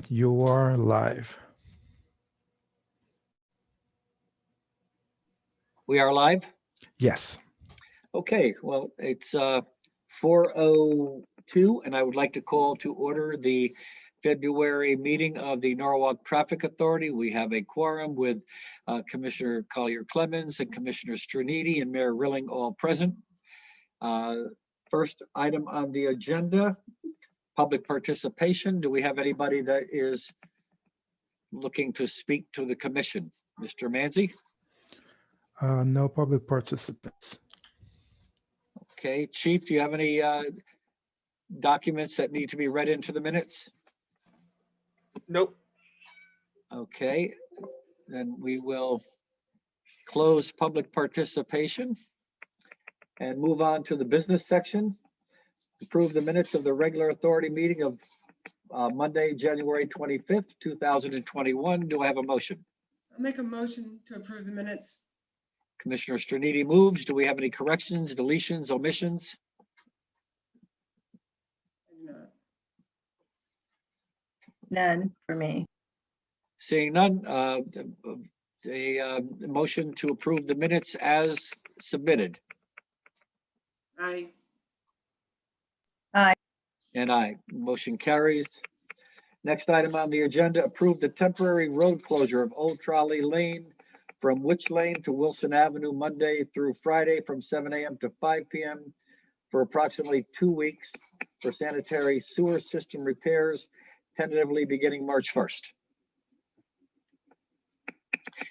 You are live. We are live? Yes. Okay, well, it's 4:02, and I would like to call to order the February meeting of the Norwalk Traffic Authority. We have a quorum with Commissioner Collier-Clemens and Commissioner Straniti and Mayor Rilling all present. First item on the agenda, public participation. Do we have anybody that is looking to speak to the commission? Mr. Manzi? No public participants. Okay, Chief, do you have any documents that need to be read into the minutes? Nope. Okay, then we will close public participation and move on to the business section. Approve the minutes of the regular authority meeting of Monday, January 25th, 2021. Do I have a motion? I'll make a motion to approve the minutes. Commissioner Straniti moves. Do we have any corrections, deletions, omissions? None for me. Seeing none, a motion to approve the minutes as submitted. Aye. And aye, motion carries. Next item on the agenda, approve the temporary road closure of Old Trolley Lane from Witch Lane to Wilson Avenue, Monday through Friday from 7 a.m. to 5 p.m. for approximately 2 weeks for sanitary sewer system repairs, tentatively beginning March 1st.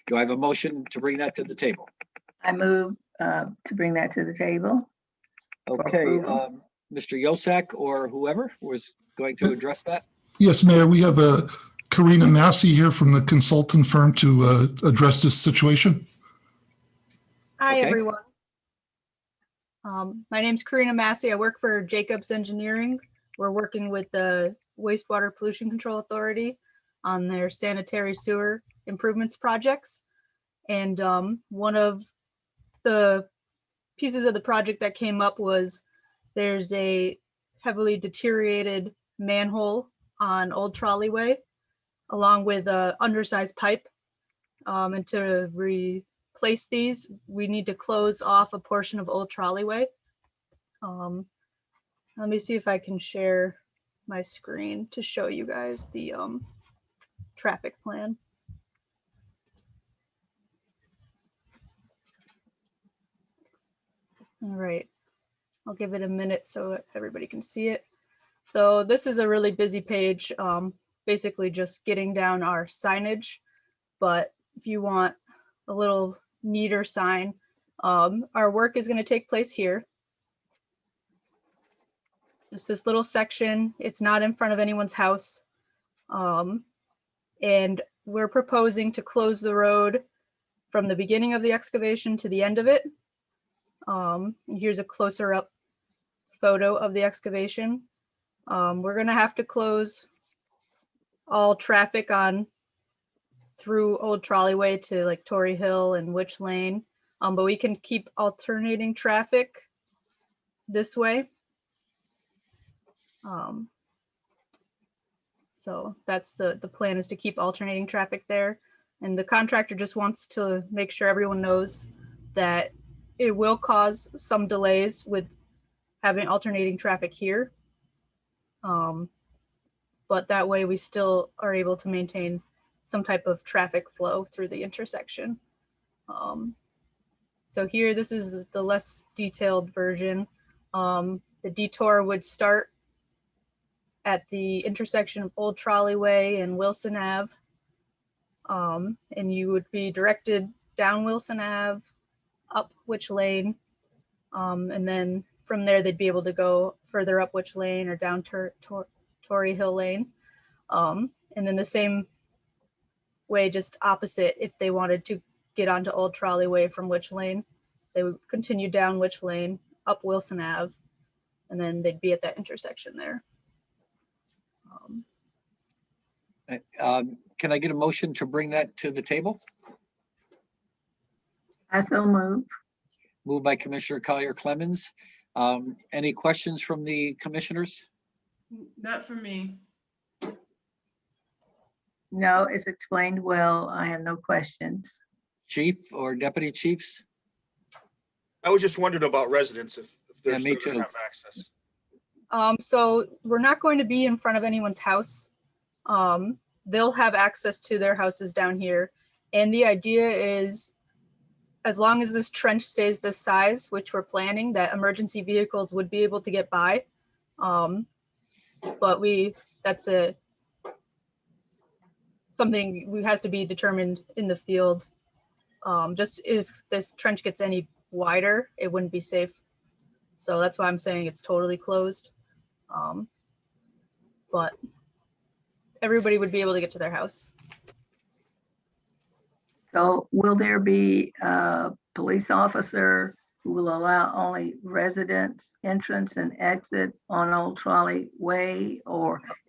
Do I have a motion to bring that to the table? I move to bring that to the table. Okay, approval. Mr. Yosak or whoever was going to address that. Yes, Mayor, we have Karina Massey here from the consultant firm to address this situation. Hi, Okay. everyone. My name's Karina Massey. I work for Jacobs Engineering. We're working with the Wastewater Pollution Control Authority on their sanitary sewer improvements projects. And one of the pieces of the project that came up was there's a heavily deteriorated manhole on Old Trolley Way, along with a undersized pipe. And to replace these, we need to close off a portion of Old Trolley Way. Let me see if I can share my screen to show you guys the traffic plan. All right, I'll give it a minute so everybody can see it. So this is a really busy page, basically just getting down our signage. But if you want a little neater sign, our work is going to take place here. Just this little section. It's not in front of anyone's house. And we're proposing to close the road from the beginning of the excavation to the end of it. And here's a closer up photo of the excavation. We're going to have to close all traffic on through Old Trolley Way to like Torrey Hill and Witch Lane, but we can keep alternating traffic this way. So that's the plan, is to keep alternating traffic there. And the contractor just wants to make sure everyone knows that it will cause some delays with having alternating traffic here. But that way we still are able to maintain some type of traffic flow through the intersection. So here, this is the less detailed version. The detour would start at the intersection of Old Trolley Way and Wilson Ave. And you would be directed down Wilson Ave, up Witch Lane. And then from there, they'd be able to go further up Witch Lane or down Torrey Hill Lane. And then the same way, just opposite, if they wanted to get onto Old Trolley Way from Witch Lane, they would continue down Witch Lane, up Wilson Ave, and then they'd be at that intersection there. Can I get a motion to bring that to the table? I so move. Moved by Commissioner Collier-Clemens. Any questions from the commissioners? Not for me. No, it's explained well. I have no questions. Chief or deputy chiefs? I was just wondering about residents if they're Yeah, me still gonna too. have access. So we're not going to be in front of anyone's house. They'll have access to their houses down here. And the idea is, as long as this trench stays this size, which we're planning, that emergency vehicles would be able to get by. But that's something we has to be determined in the field. Just if this trench gets any wider, it wouldn't be safe. So that's why I'm saying it's totally closed. But everybody would be able to get to their house. So will there be a police officer who will allow only residents entrance and exit on Old Trolley Way?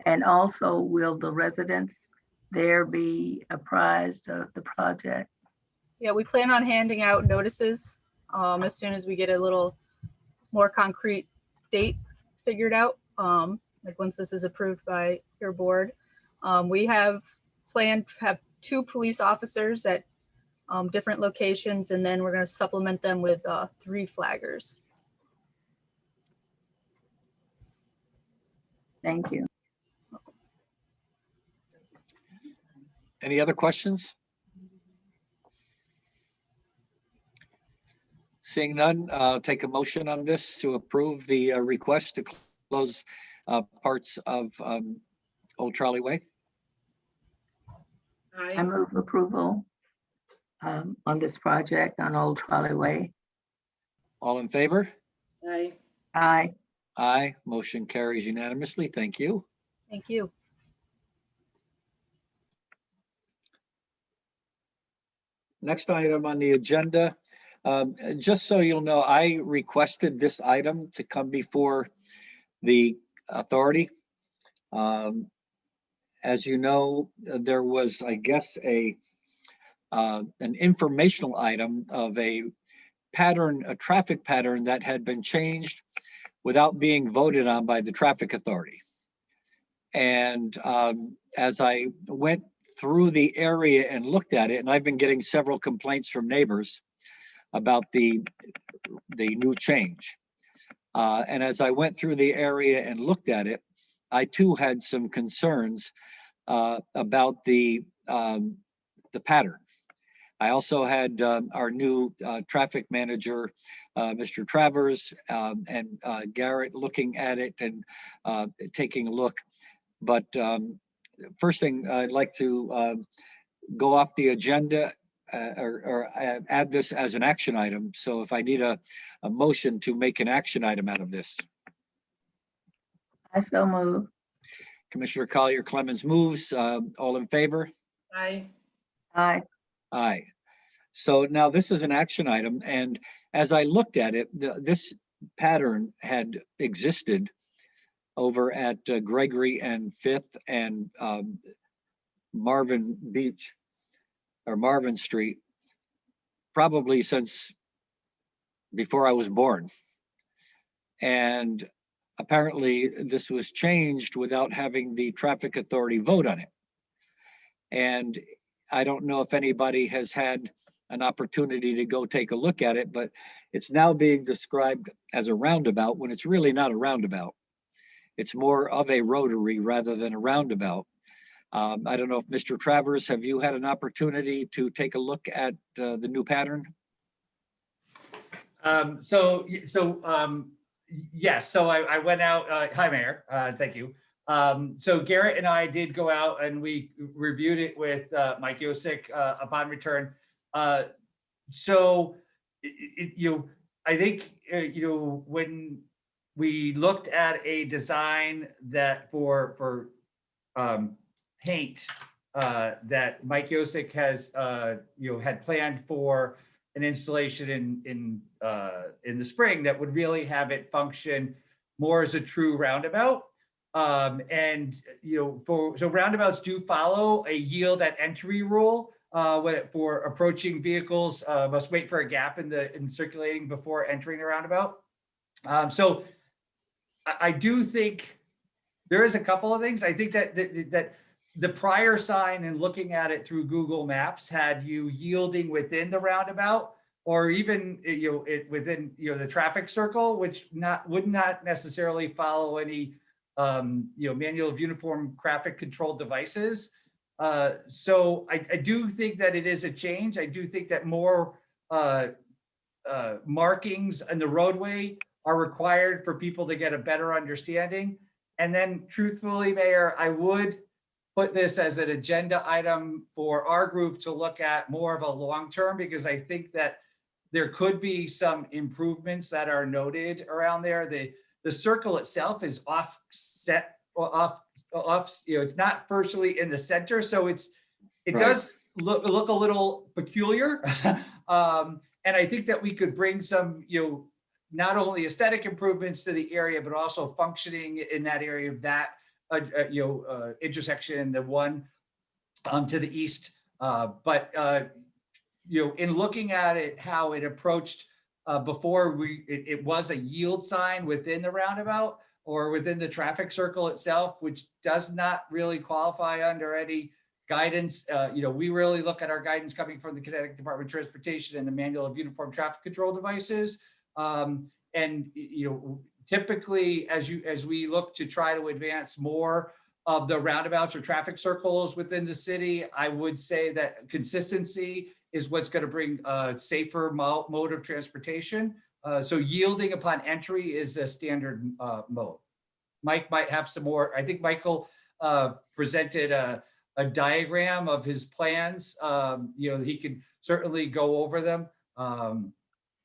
And also will the residents there be apprised of the project? Yeah, we plan on handing out notices as soon as we get a little more concrete date figured out. Like once this is approved by your board. We have planned to have 2 police officers at different locations, and then we're going to supplement them with 3 flaggers. Thank you. Any other questions? Seeing none, take a motion on this to approve the request to close parts of Old Trolley Way. I Aye. move approval on this project on Old Trolley Way. All in favor? Aye. Aye. Aye. Motion carries unanimously. Thank you. Thank you. Next item on the agenda, just so you'll know, I requested this item to come before the authority. As you know, there was, I guess, an informational item of a traffic pattern that had been changed without being voted on by the traffic authority. And as I went through the area and looked at it, and I've been getting several complaints from neighbors about the new change. And as I went through the area and looked at it, I too had some concerns about the pattern. I also had our new traffic manager, Mr. Travers, and Garrett looking at it and taking a look. But first thing, I'd like to go off the agenda or add this as an action item. So if I need a motion to make an action item out of this. I so move. Commissioner Collier Clemens moves. All in favor? Aye. Aye. Aye. So now this is an action item, and as I looked at it, this pattern had existed over at Gregory and Fifth and Marvin Beach or Marvin Street, probably since before I was born. And apparently this was changed without having the traffic authority vote on it. And I don't know if anybody has had an opportunity to go take a look at it, but it's now being described as a roundabout when it's really not a roundabout. It's more of a rotary rather than a roundabout. I don't know if Mr. Travers, have you had an opportunity to take a look at the new pattern? Yes, so I went out, hi Mayor, thank you. So Garrett and I did go out and we reviewed it with Mike Yosick upon return. So, I think, when we looked at a design that for paint that Mike Yosick has, had planned for an installation in the spring that would really have it function more as a true roundabout. So roundabouts do follow a yield at entry rule for approaching vehicles must wait for a gap in circulating before entering the roundabout. So I do think there is a couple of things. I think that the prior sign and looking at it through Google Maps had you yielding within the roundabout or even, within, the traffic circle, which would not necessarily follow any, manual of uniform traffic control devices. So I do think that it is a change. I do think that more markings in the roadway are required for people to get a better understanding. And then truthfully, Mayor, I would put this as an agenda item for our group to look at more of a long-term, because I think that there could be some improvements that are noted around there. The circle itself is offset, it's not virtually in the center. So it Right. does look a little peculiar. And I think that we could bring some, not only aesthetic improvements to the area, but also functioning in that area of that, intersection, the one to the east. In looking at it, how it approached before it was a yield sign within the roundabout or within the traffic circle itself, which does not really qualify under any guidance. We really look at our guidance coming from the Connecticut Department of Transportation and the Manual of Uniform Traffic Control Devices. Typically, as we look to try to advance more of the roundabouts or traffic circles within the city, I would say that consistency is what's going to bring a safer mode of transportation. So yielding upon entry is a standard mode. Mike might have some more. I think Michael presented a diagram of his plans. He can certainly go over them.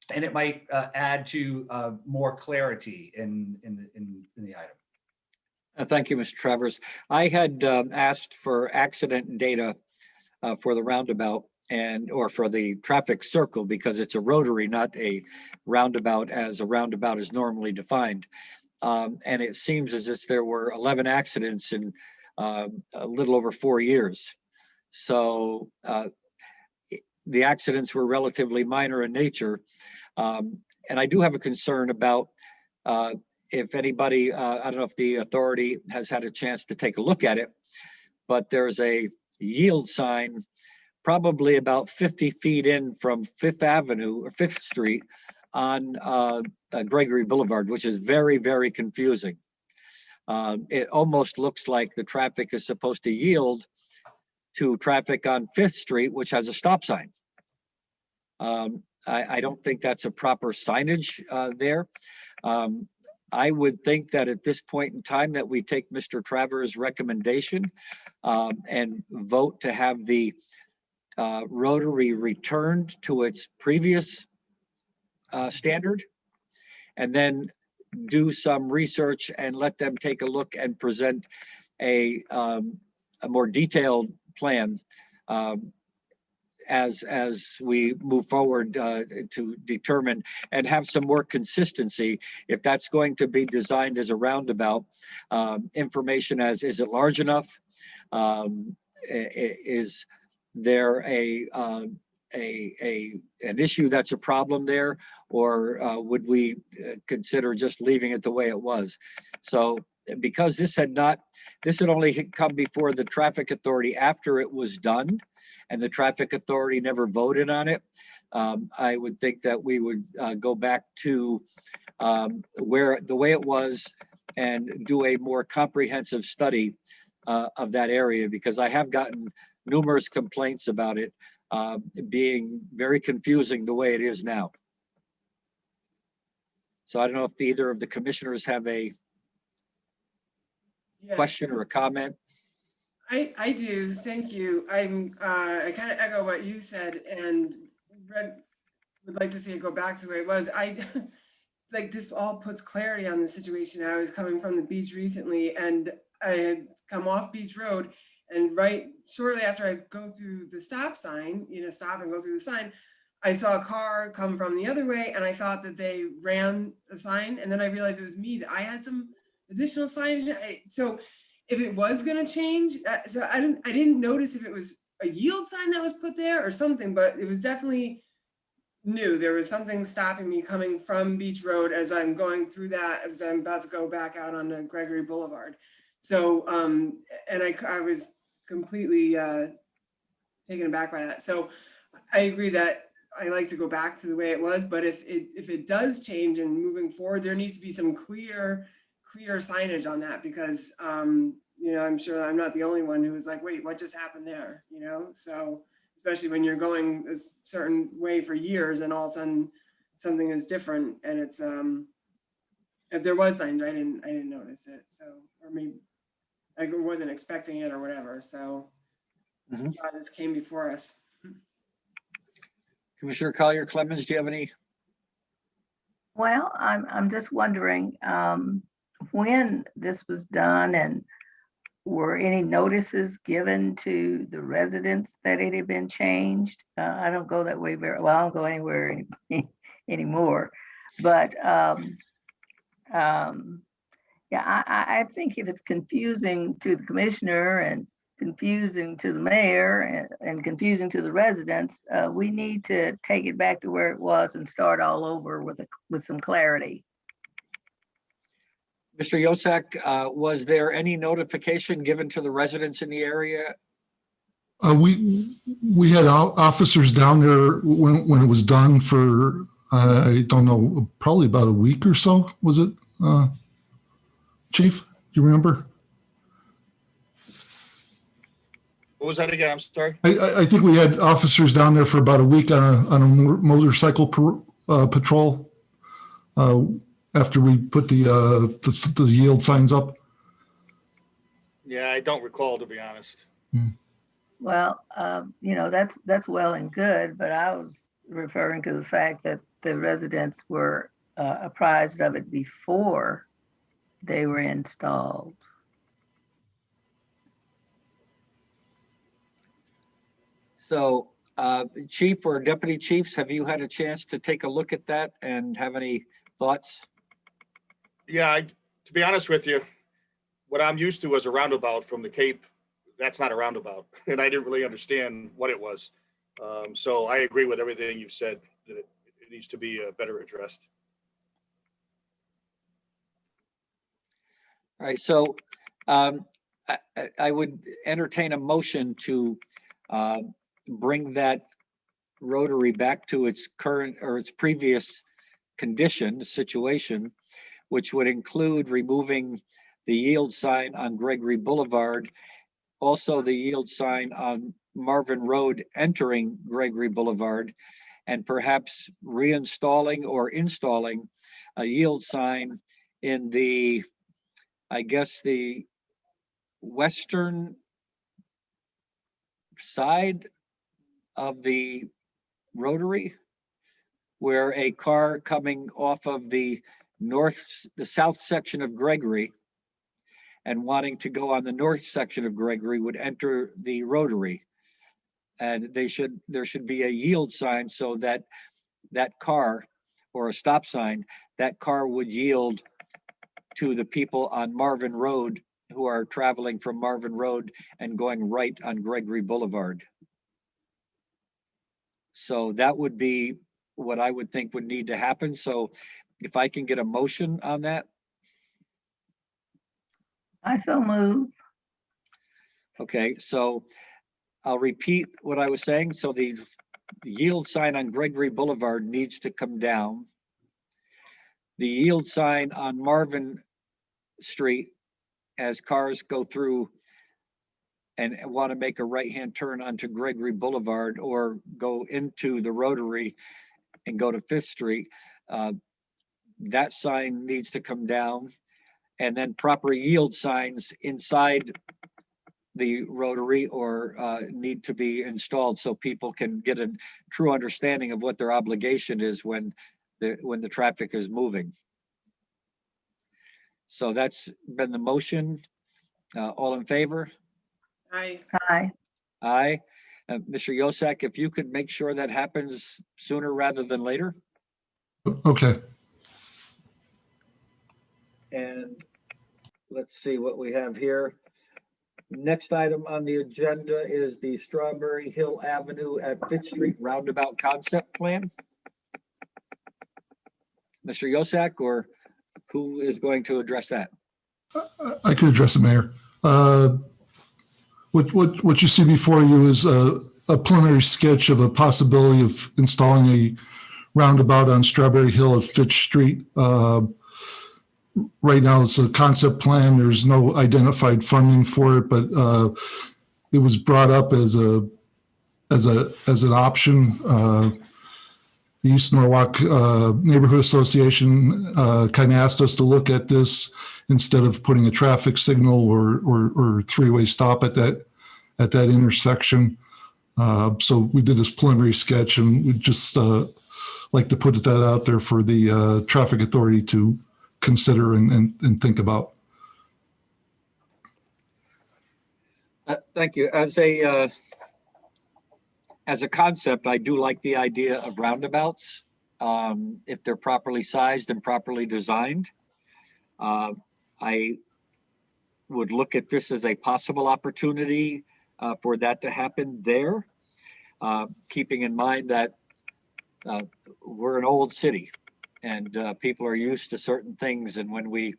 And it might add to more clarity in the item. Thank you, Mr. Travers. I had asked for accident data for the roundabout or for the traffic circle, because it's a rotary, not a roundabout as a roundabout is normally defined. And it seems as if there were 11 accidents in a little over 4 years. So the accidents were relatively minor in nature. And I do have a concern about if anybody, I don't know if the authority has had a chance to take a look at it, but there's a yield sign probably about 50 feet in from Fifth Avenue or Fifth Street on Gregory Boulevard, which is very, very confusing. It almost looks like the traffic is supposed to yield to traffic on Fifth Street, which has a stop sign. I don't think that's a proper signage there. I would think that at this point in time that we take Mr. Travers' recommendation and vote to have the rotary returned to its previous standard, and then do some research and let them take a look and present a more detailed plan as we move forward to determine and have some more consistency. If that's going to be designed as a roundabout, information as, is it large enough? Is there an issue that's a problem there, or would we consider just leaving it the way it was? So because this had only come before the traffic authority after it was done, and the traffic authority never voted on it, I would think that we would go back to the way it was and do a more comprehensive study of that area, because I have gotten numerous complaints about it being very confusing the way it is now. So I don't know if either of the commissioners have a question or a comment. I do, thank you. I kind of echo what you said, and would like to see it go back to the way it was. Like, this all puts clarity on the situation. I was coming from the beach recently, and I had come off Beach Road, and right shortly after I go through the stop sign, stop and go through the sign, I saw a car come from the other way, and I thought that they ran the sign, and then I realized it was me, that I had some additional signage. So if it was going to change, so I didn't notice if it was a yield sign that was put there or something, but it was definitely new. There was something stopping me coming from Beach Road as I'm going through that, as I'm about to go back out onto Gregory Boulevard. So, and I was completely taken aback by that. So I agree that I like to go back to the way it was, but if it does change and moving forward, there needs to be some clear signage on that, because you know, I'm sure I'm not the only one who was like, wait, what just happened there? You know, so especially when you're going a certain way for years and all of a sudden something is different, and it's if there was signage, I didn't notice it. So, or maybe I wasn't expecting it or whatever. So glad this came before us. Commissioner Collier Clemens, do you have any? Well, I'm just wondering, when this was done, and were any notices given to the residents that it had been changed? I don't go that way very well. I don't go anywhere anymore. But yeah, I think if it's confusing to the commissioner and confusing to the mayor and confusing to the residents, we need to take it back to where it was and start all over with some clarity. Mr. Yosak, was there any notification given to the residents in the area? We had officers down there when it was done for, I don't know, probably about a week or so, was it? Chief, do you remember? What was that again? I'm sorry. I think we had officers down there for about a week on a motorcycle patrol after we put the yield signs up. Yeah, I don't recall, to be honest. Well, you know, that's well and good, but I was referring to the fact that the residents were apprised of it before they were installed. So, Chief or Deputy Chiefs, have you had a chance to take a look at that and have any thoughts? Yeah, to be honest with you, what I'm used to is a roundabout from the Cape. That's not a roundabout, and I didn't really understand what it was. So I agree with everything you've said, that it needs to be better addressed. All right, so I would entertain a motion to bring that rotary back to its current or its previous condition, situation, which would include removing the yield sign on Gregory Boulevard, also the yield sign on Marvin Road entering Gregory Boulevard, and perhaps reinstalling or installing a yield sign in the, I guess, the western side of the rotary, where a car coming off of the south section of Gregory and wanting to go on the north section of Gregory would enter the rotary. And there should be a yield sign so that that car, or a stop sign, that car would yield to the people on Marvin Road who are traveling from Marvin Road and going right on Gregory Boulevard. So that would be what I would think would need to happen. So if I can get a motion on that. I so move. Okay, so I'll repeat what I was saying. So the yield sign on Gregory Boulevard needs to come down. The yield sign on Marvin Street, as cars go through and want to make a right-hand turn onto Gregory Boulevard or go into the rotary and go to Fifth Street, that sign needs to come down. And then proper yield signs inside the rotary or need to be installed so people can get a true understanding of what their obligation is when the traffic is moving. So that's been the motion. All in favor? Aye. Aye. Aye. Mr. Yosak, if you could make sure that happens sooner rather than later. Okay. And let's see what we have here. Next item on the agenda is the Strawberry Hill Avenue at Fifth Street Roundabout Concept Plan. Mr. Yosak, or who is going to address that? I could address the mayor. What you see before you is a preliminary sketch of a possibility of installing a roundabout on Strawberry Hill at Fitch Street. Right now, it's a concept plan. There's no identified funding for it, but it was brought up as an option. The East Norwalk Neighborhood Association kind of asked us to look at this instead of putting a traffic signal or three-way stop at that intersection. So we did this preliminary sketch, and we just like to put that out there for the traffic authority to consider and think about. Thank you. As a concept, I do like the idea of roundabouts, if they're properly sized and properly designed. I would look at this as a possible opportunity for that to happen there, keeping in mind that we're an old city and people are used to certain things. And when we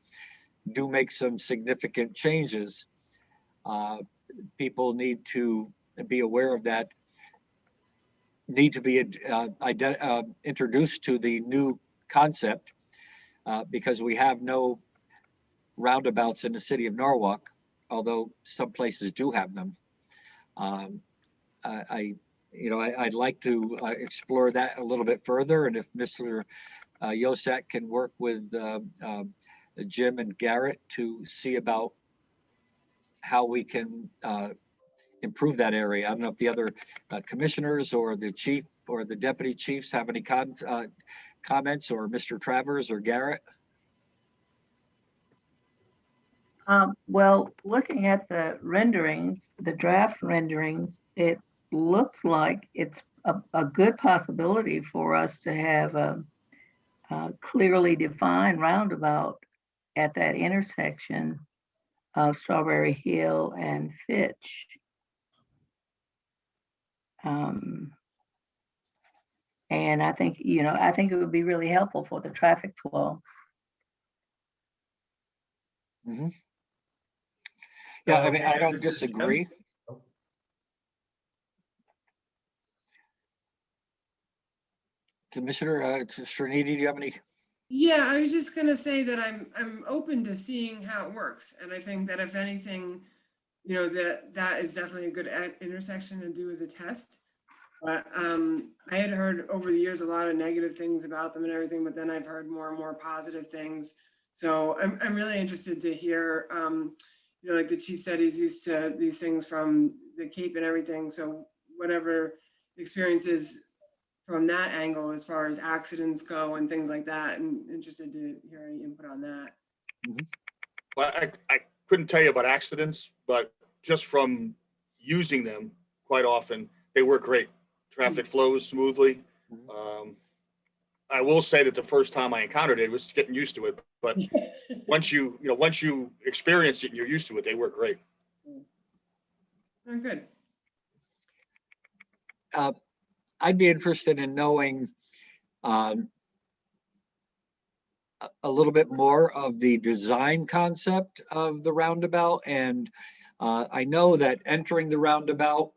do make some significant changes, people need to be aware of that, need to be introduced to the new concept, because we have no roundabouts in the city of Norwalk, although some places do have them. I'd like to explore that a little bit further, and if Mr. Yosak can work with Jim and Garrett to see about how we can improve that area. I don't know if the other commissioners or the chief or the deputy chiefs have any comments, or Mr. Travers or Garrett. Well, looking at the renderings, the draft renderings, it looks like it's a good possibility for us to have a clearly defined roundabout at that intersection of Strawberry Hill and Fitch. And I think it would be really helpful for the traffic flow. Mm-hmm. Yeah, I mean, I don't disagree. Commissioner Srinidhi, do you have any? Yeah, I was just gonna say that I'm open to seeing how it works, and I think that if anything, that is definitely a good intersection to do as a test. But I had heard over the years a lot of negative things about them and everything, but then I've heard more and more positive things. So I'm really interested to hear, like the chief said, he's used to these things from the Cape and everything. So whatever experiences from that angle as far as accidents go and things like that, I'm interested to hear any input on that. Mm-hmm. Well, I couldn't tell you about accidents, but just from using them quite often, they work great. Traffic flows smoothly. I will say that the first time I encountered it was getting used to it, but once you experience it and you're used to it, they work great. Very good. I'd be interested in knowing a little bit more of the design concept of the roundabout. And I know that entering the roundabout,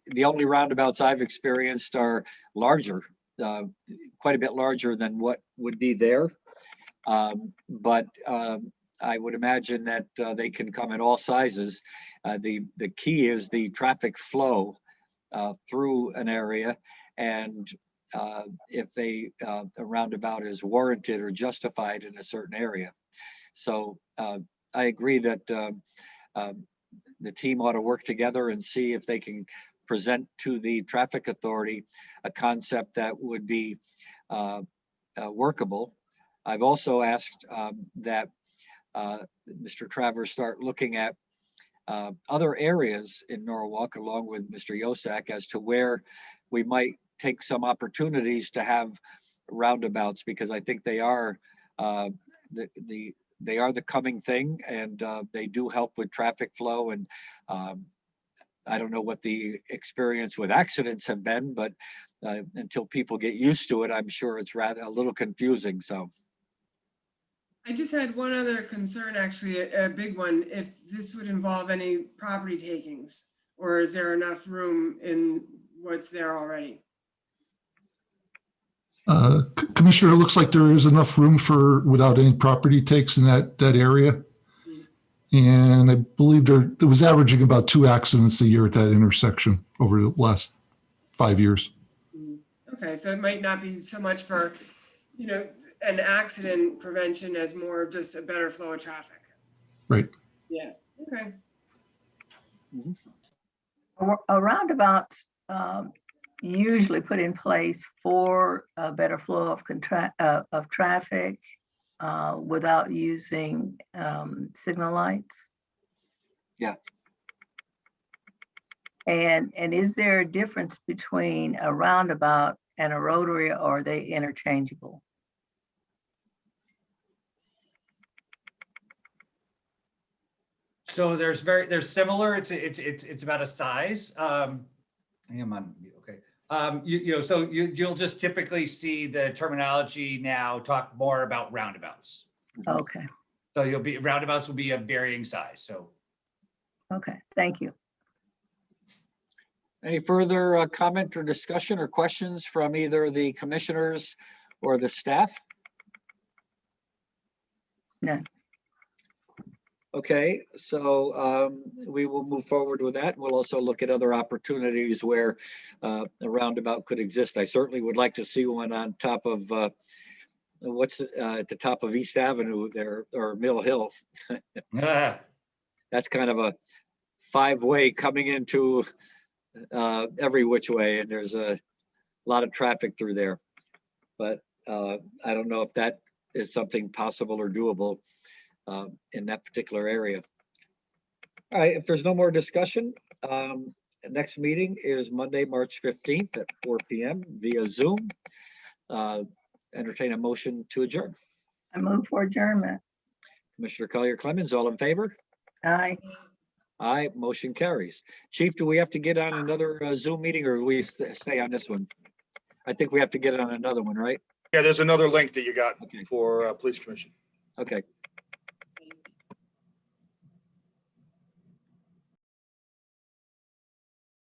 the only roundabouts I've experienced are larger, quite a bit larger than what would be there. But I would imagine that they can come in all sizes. The key is the traffic flow through an area, and if a roundabout is warranted or justified in a certain area. So I agree that the team ought to work together and see if they can present to the traffic authority a concept that would be workable. I've also asked that Mr. Travers start looking at other areas in Norwalk, along with Mr. Yosak, as to where we might take some opportunities to have roundabouts, because I think they are the coming thing, and they do help with traffic flow. And I don't know what the experience with accidents have been, but until people get used to it, I'm sure it's rather a little confusing. So I just had one other concern, actually, a big one, if this would involve any property takings, or is there enough room in what's there already? Commissioner, it looks like there is enough room for, without any property takes in that area. And I believe there was averaging about 2 accidents a year at that intersection over the last 5 years. Okay, so it might not be so much for, an accident prevention as more of just a better flow of traffic. Right. Yeah, okay. A roundabout usually put in place for a better flow of traffic without using signal lights. Yeah. And is there a difference between a roundabout and a rotary, or are they interchangeable? So they're similar. It's about a size. Hang on. Okay. You'll just typically see the terminology now talk more about roundabouts. Okay, So roundabouts will be of varying size. So okay, thank you. Any further comment or discussion or questions from either the commissioners or the staff? No. Okay, so we will move forward with that. We'll also look at other opportunities where a roundabout could exist. I certainly would like to see one on top of at the top of East Avenue there, or Mill Hill. That's kind of a 5-way coming into every which way, and there's a lot of traffic through there. But I don't know if that is something possible or doable in that particular area. All right, if there's no more discussion, next meeting is Monday, March 15th at 4 p.m. via Zoom. Entertain a motion to adjourn. I move for adjournment. Commissioner Collier Clemens, all in favor? Aye. Aye, motion carries. Chief, do we have to get on another Zoom meeting, or we stay on this one? I think we have to get on another one, right? Yeah, there's another link that you got Okay. for police commission. Okay.